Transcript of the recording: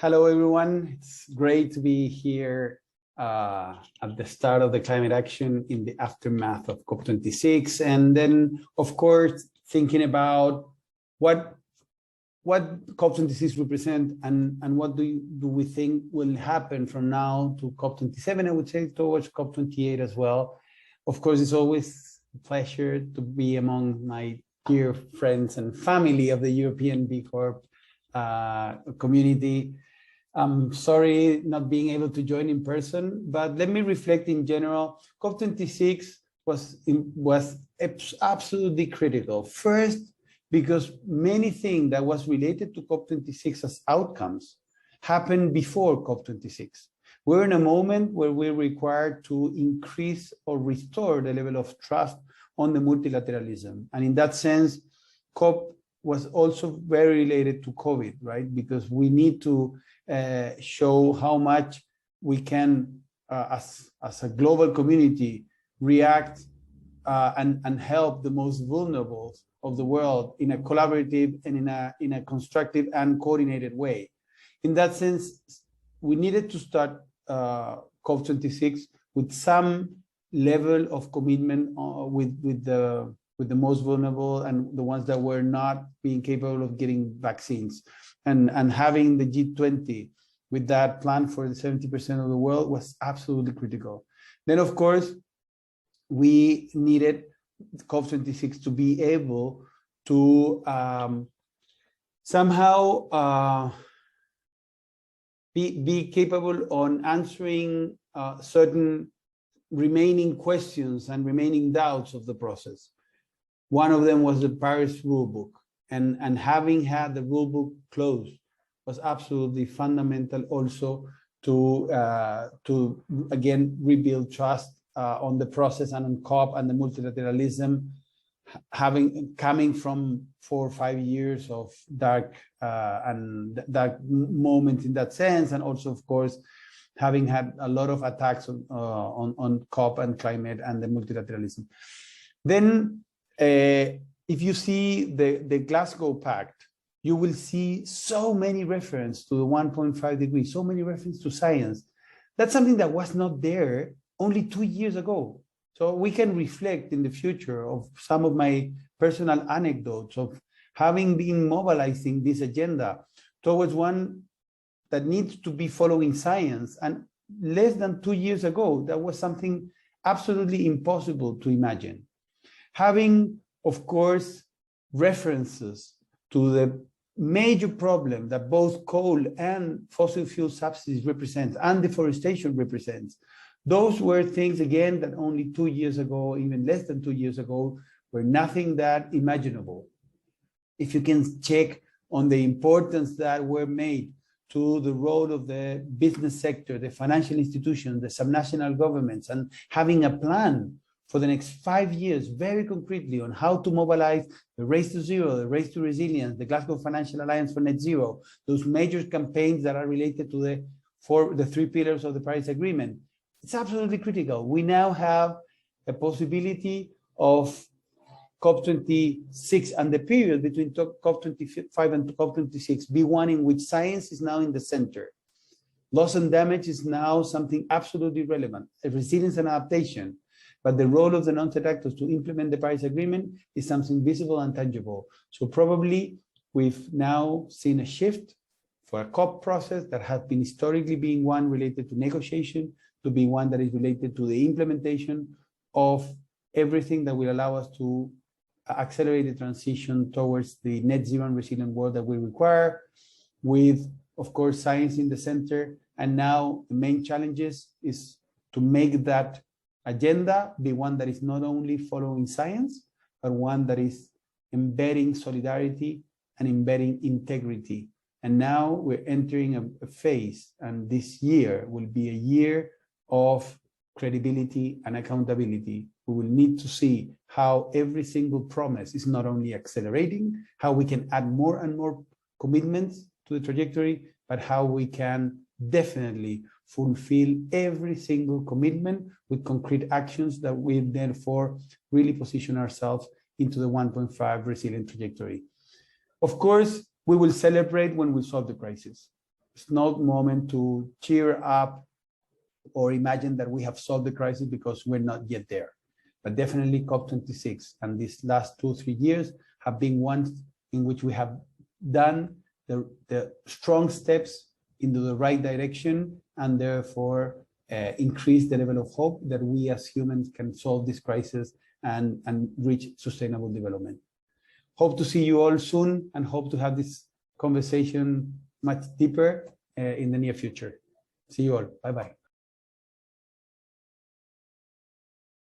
Hello, everyone. It's great to be here at the start of the climate action in the aftermath of COP26. And then, of course, thinking about what COP26 represent and what do we think will happen from now to COP27, I would say, towards COP28 as well. Of course, it's always a pleasure to be among my dear friends and family of the European B Corp community. I'm sorry not being able to join in person, but let me reflect in general. COP26 was absolutely critical. First, because many things that was related to COP26 as outcomes happened before COP26. We're in a moment where we're required to increase or restore the level of trust on the multilateralism. And in that sense, COP was also very related to COVID, right? Because we need to show how much we can, as a global community, react and help the most vulnerable of the world in a collaborative and in a constructive and coordinated way. In that sense, we needed to start COP26 with some level of commitment with the most vulnerable and the ones that were not being capable of getting vaccines. And having the G20 with that plan for the 70% of the world was absolutely critical. Then, of course, we needed COP26 to be able to somehow be capable on answering certain remaining questions and remaining doubts of the process. One of them was the Paris Rulebook, and having had the Rulebook closed was absolutely fundamental also to again rebuild trust on the process and on COP and the multilateralism, coming from 4 or 5 years of dark moment in that sense, and also, of course, having had a lot of attacks on COP and climate and the multilateralism. Then, if you see the Glasgow Pact, you will see so many references to the 1.5 degrees, so many references to science. That's something that was not there only 2 years ago. So we can reflect in the future of some of my personal anecdotes of having been mobilizing this agenda towards one that needs to be following science. And less than 2 years ago, that was something absolutely impossible to imagine. Having, of course, references to the major problem that both coal and fossil fuel subsidies represent and deforestation represents. Those were things, again, that only 2 years ago, even less than 2 years ago, were nothing that imaginable. If you can check on the importance that were made to the role of the business sector, the financial institutions, the subnational governments, and having a plan for the next 5 years, very concretely, on how to mobilize the Race to Zero, the Race to Resilience, the Glasgow Financial Alliance for Net Zero, those major campaigns that are related to the 3 pillars of the Paris Agreement. It's absolutely critical. We now have a possibility of COP26 and the period between COP25 and COP26 be one in which science is now in the center. Loss and damage is now something absolutely relevant, resilience and adaptation. But the role of the non-state actors to implement the Paris Agreement is something visible and tangible. So probably we've now seen a shift for a COP process that has been historically being one related to negotiation, to be one that is related to the implementation of everything that will allow us to accelerate the transition towards the net zero and resilient world that we require, with, of course, science in the center. And now the main challenges is to make that agenda be one that is not only following science, but one that is embedding solidarity and embedding integrity. And now we're entering a phase, and this year will be a year of credibility and accountability. We will need to see how every single promise is not only accelerating, how we can add more and more commitments to the trajectory, but how we can definitely fulfill every single commitment with concrete actions that will therefore really position ourselves into the 1.5 resilient trajectory. Of course, we will celebrate when we solve the crisis. it's not moment to cheer up or imagine that we have solved the crisis, because we're not yet there. But definitely COP26 and these last 2-3 years have been ones in which we have done the strong steps into the right direction, and therefore increase the level of hope that we as humans can solve this crisis and reach sustainable development. Hope to see you all soon, and hope to have this conversation much deeper in the near future. See you all. Bye-bye.